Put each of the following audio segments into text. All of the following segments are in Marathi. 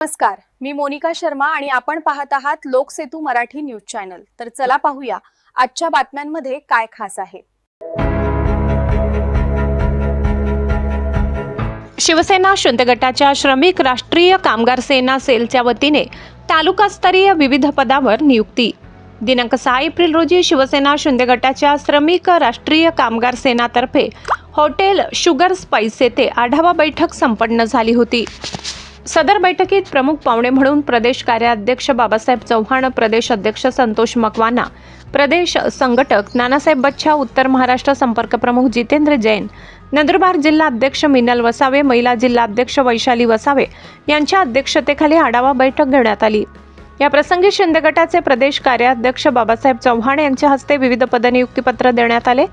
नमस्कार, मी मोनिका शर्मा आणि आपण पाहत आहात लोकसेतू मराठी न्यूज चॅनल। तर चला पाहूया आजच्या बातम्यांमध्ये काय खास आहे। शिवसेना शिंदे गटाच्या श्रमिक राष्ट्रीय कामगार सेना सेलच्या वतीने तालुकास्तरीय विविध पदावर नियुक्ती। दिनांक 6 एप्रिल रोजी शिवसेना शिंदे गटाच्या श्रमिक राष्ट्रीय कामगार सेनातर्फे हॉटेल शुगर स्पाइस येथे आढावा बैठक संपन्न झाली होती। सदर बैठकीत प्रमुख पाहुणे म्हणून प्रदेश कार्याध्यक्ष बाबासाहेब चव्हाण, प्रदेश अध्यक्ष संतोष मकवाना, प्रदेश संघटक नानासाहेब बच्छा, उत्तर महाराष्ट्र संपर्क प्रमुख जितेंद्र जैन, नंदुरबार जिल्हा अध्यक्ष मिनल वसावे, महिला जिल्हा अध्यक्ष वैशाली वसावे यांच्या अध्यक्षतेखाली आढावा बैठक घेण्यात आली। या प्रसंगी शिंदे गटाचे प्रदेश कार्याध्यक्ष बाबासाहेब चव्हाण यांच्या हस्ते विविध पदनियुक्तीपत्र देण्यात आले।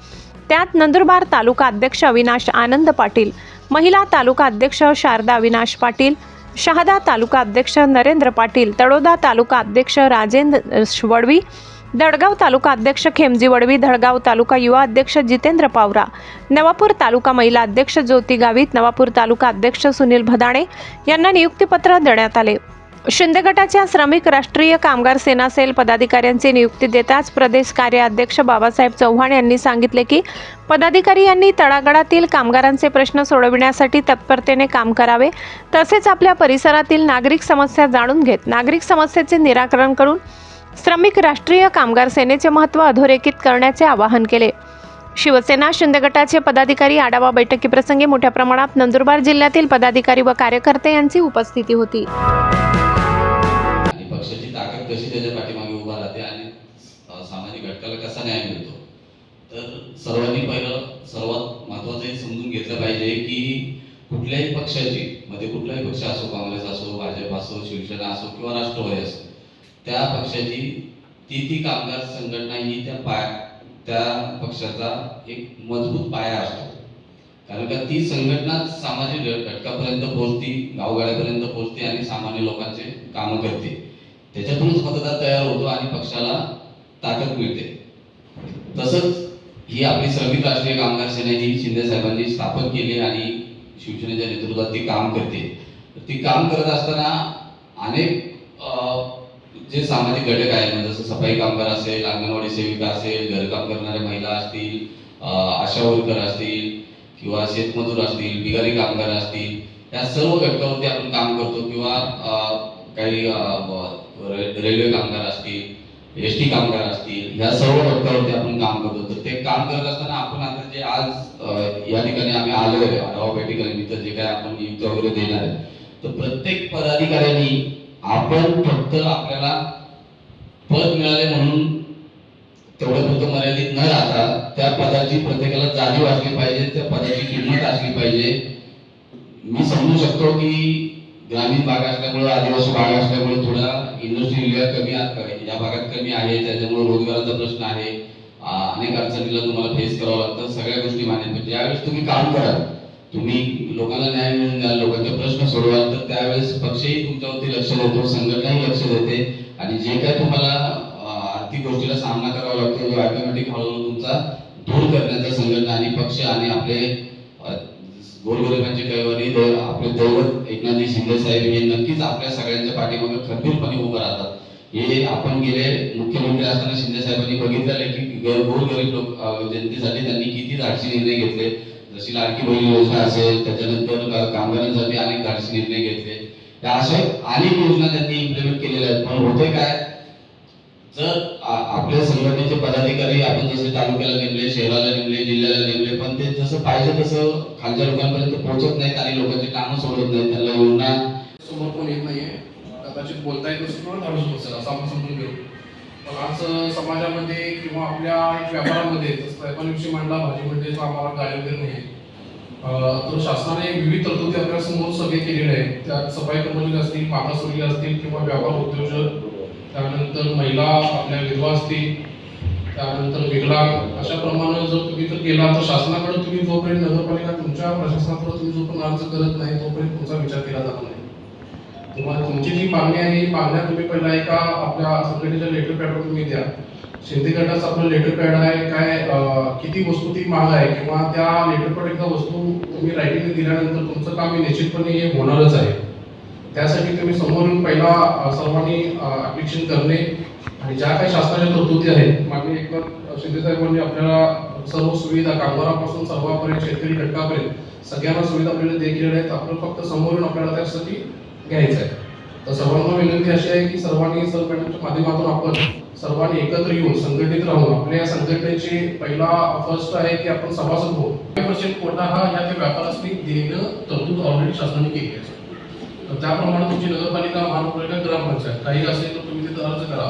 त्यात नंदुरबार तालुका अध्यक्ष अविनाश आनंद पाटील, महिला तालुका अध्यक्ष शारदा अविनाश पाटील, शहादा तालुका अध्यक्ष नरेंद्र पाटील, तळोदा तालुका अध्यक्ष राजेंद्र वडवी, दडगाव तालुका अध्यक्ष खेमजी वडवी, दडगाव तालुका युवा अध्यक्ष जितेंद्र पावरा, नवापूर तालुका महिला अध्यक्ष ज्योती गावित, नवापूर तालुका अध्यक्ष सुनील भदाणे यांना नियुक्तीपत्र देण्यात आले। शिंदे गटाच्या श्रमिक राष्ट्रीय कामगार सेना सेल पदाधिकाऱ्यांची नियुक्ती देताच प्रदेश कार्याध्यक्ष बाबासाहेब चव्हाण यांनी सांगितले की पदाधिकारी यांनी तळागाळातील कामगारांचे प्रश्न सोडविण्यासाठी तत्परतेने काम करावे, तसेच आपल्या परिसरातील नागरिक समस्या जाणून घेत नागरिक समस्येचे निराकरण करून श्रमिक राष्ट्रीय कामगार सेनेचे महत्त्व अधोरेखित करण्याचे आवाहन केले। शिवसेना शिंदे गटाचे पदाधिकारी आढावा बैठकीप्रसंगी मोठ्या प्रमाणात नंदुरबार जिल्ह्यातील पदाधिकारी व कार्यकर्ते यांची उपस्थिती होती। पक्षाची ताकद कशी त्याच्या पाठीमागे उभा राहते आणि सामाजिक घटकाला कसा न्याय मिळतो, तर सर्वांनी पहिलं सर्वात महत्त्वाचं हे समजून घेतलं पाहिजे की कुठल्याही पक्षाची मध्ये कुठलाही पक्ष असो, काँग्रेस असो, भाजप असो, शिवसेना असो किंवा राष्ट्रवादी असो, त्या पक्षाची ती कामगार संघटना ही त्या पक्षाचा एक मजबूत पाया असतो। कारण का ती संघटना सामाजिक घटकापर्यंत पोहोचते, गावगाड्यापर्यंत पोहोचते आणि सामान्य लोकांचे कामं करते। त्याच्यातूनच मतदार तयार होतो आणि पक्षाला ताकद मिळते। तसंच ही आपली श्रमिक राष्ट्रीय कामगार सेना ही शिंदे साहेबांनी स्थापन केली आणि शिवसेनेच्या नेतृत्वात ती काम करते। ती काम करत असताना अनेक जे सामाजिक घटक आहेत, म्हणजे जसं सफाई कामगार असेल, अंगणवाडी सेविका असेल, घरकाम करणाऱ्या महिला असतील, आशा वर्कर असतील किंवा शेतमजूर असतील, बिगारी कामगार असतील, या सर्व घटकावरती आपण काम करतो। किंवा काही रेल्वे कामगार असतील, एसटी कामगार असतील, या सर्व घटकावरती आपण काम करतो। तर ते काम करत असताना आपण आता जे आज या ठिकाणी आम्ही आलो आहे आढावा बैठकीनिमित्त जे काय आपण नियुक्त वगैरे देणार आहे, तर प्रत्येक पदाधिकाऱ्यांनी आपण फक्त आपल्याला पद मिळाले म्हणून तेवढं फक्त मर्यादित न राहता त्या पदाची प्रत्येकाला जाणीव असली पाहिजे, त्या पदाची किंमत असली पाहिजे। मी समजू शकतो की ग्रामीण भाग असल्यामुळे, आदिवासी भाग असल्यामुळे थोडा इंडस्ट्री एरिया कमी या भागात कमी आहे, त्याच्यामुळे रोजगाराचा प्रश्न आहे, अनेक अडचणीला तुम्हाला फेस करावं लागतं, सगळ्या गोष्टी मान्य। पण ज्यावेळेस तुम्ही काम कराल, तुम्ही लोकांना न्याय मिळवून द्याल, लोकांचे प्रश्न सोडवाल, तर त्यावेळेस पक्षही तुमच्यावरती लक्ष देतो, संघटनाही लक्ष देते आणि जे काय तुम्हाला आर्थिक गोष्टीला सामना करावा लागतो तो ऑटोमॅटिक हळूहळू तुमचा दूर करण्याचा संघटना आणि पक्ष आणि आपले गोरगरिबांचे कैवारी आपले दैवत एकनाथजी शिंदे साहेब हे नक्कीच आपल्या सगळ्यांच्या पाठीमागे खंबीरपणे उभं राहतात। हे आपण गेले मुख्यमंत्री असताना शिंदे साहेबांनी बघितलेलं की गोरगरीब लोक जनतेसाठी त्यांनी किती धाडसी निर्णय घेतले, जशी लाडकी बहीण योजना असेल, त्याच्यानंतर कामगारांसाठी अनेक धाडसी निर्णय घेतले, त्या अशा अनेक योजना त्यांनी इम्प्लिमेंट केलेल्या आहेत। पण होते काय, जर आपल्या संघटनेचे पदाधिकारी आपण जसे तालुक्याला नेमले, शहराला नेमले, जिल्ह्याला नेमले, पण ते जसं पाहिजे तसं खालच्या लोकांपर्यंत पोहोचत नाहीत आणि लोकांची कामं सोडवत नाहीत, त्यांना योजना समोर कोण येत नाहीये, कदाचित बोलता येत नसेल किंवा धाडस नसेल असं आपण समजून घेऊ। पण आज समाजामध्ये किंवा आपल्या व्यापारामध्ये जसं व्यापाराविषयी मांडला, भाजीमध्ये आम्हाला गाडी वगैरे नाही, तर शासनाने विविध तरतुदी आपल्या समोर सगळे केलेले आहेत। त्यात सफाई कर्मचारी असतील, मागासवर्गीय असतील किंवा व्यापार उद्योजक, त्यानंतर महिला आपल्या विधवा असतील, त्यानंतर विकलांग, अशा प्रमाणे जर तुम्ही तर केला तर शासनाकडे तुम्ही जोपर्यंत नगरपालिका तुमच्या प्रशासनाकडे तुम्ही जोपर्यंत अर्ज करत नाही तोपर्यंत तुमचा विचार केला जात नाही। तुम्हाला तुमची जी मागणी आहे ही मागण्या तुम्ही पहिला एका आपल्या संघटनेच्या लेटर पॅडवर तुम्ही द्या। शिंदे गटाचं आपलं लेटर पॅड आहे, काय किती वस्तू ती माग आहे किंवा त्या लेटर पॅड एकदा वस्तू तुम्ही रायटिंगने दिल्यानंतर तुमचं काम हे निश्चितपणे हे होणारच आहे। त्यासाठी तुम्ही समोरून पहिला सर्वांनी ऍप्लिकेशन करणे आणि ज्या काही शासनाच्या तरतुदी आहेत, मागणी एकनाथ शिंदे साहेबांनी आपल्याला सर्व सुविधा कामगारापासून सर्वांपर्यंत शेतकरी घटकापर्यंत सगळ्यांना सुविधा आपल्याला दिलेल्या आहेत. आपण फक्त समोरून आपल्याला त्यासाठी घ्यायचं आहे. तर सर्वांना विनंती अशी आहे की सर्वांनी सर मॅडमच्या माध्यमातून आपण सर्वांनी एकत्र येऊन संघटित राहून आपल्या या संघटनेचे पहिला फर्स्ट आहे की आपण सभासद होऊ. 5% कोटा हा या त्या व्यापाऱ्यांनी देणं तरतूद ऑलरेडी शासनाने केली आहे. तर त्याप्रमाणे तुमची नगरपालिका, महानगरपालिका, ग्रामपंचायत काही असेल तर तुम्ही तिथे अर्ज करा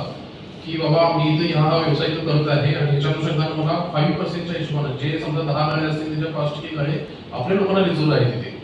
की बाबा मी इथे हा व्यवसाय इथं करत आहे आणि याच्या अनुषंगाने मला 5%च्या हिशोबाने जे समजा 10 गाड्या असतील त्याच्या 5% गाडी आपल्या लोकांना रिझर्व आहे तिथे.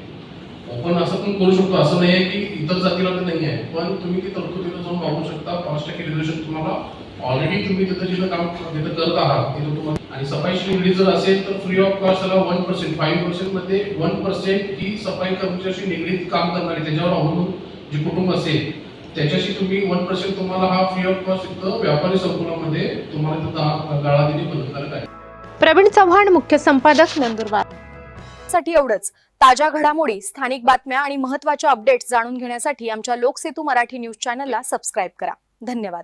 आपण असं पण करू शकतो, असं नाही आहे की इतर जातीला तर नाही आहे, पण तुम्ही ती तरतूद तिथं जाऊन वापरू शकता. 5% रिझर्वेशन तुम्हाला ऑलरेडी तुम्ही तिथं जिथं काम तिथं करत आहात तिथं तुम्हाला. आणि सफाईची निगडीत जर असेल तर फ्री ऑफ कॉस्ट त्याला 1%, 5% मध्ये 1% ही सफाई कर्मचाऱ्याशी निगडीत काम करणारी त्याच्यावर अवलंबून जे कुटुंब असेल त्याच्याशी तुम्ही 1% तुम्हाला हा फ्री ऑफ कॉस्ट इथं व्यापारी संकुलामध्ये तुम्हाला तिथं गाळा देणे बंधनकारक आहे. प्रवीण चव्हाण, मुख्य संपादक, नंदुरबार. साठी एवढंच. ताज्या घडामोडी, स्थानिक बातम्या आणि महत्त्वाच्या अपडेट्स जाणून घेण्यासाठी आमच्या लोकसेतू मराठी न्यूज चॅनलला सबस्क्राईब करा. धन्यवाद.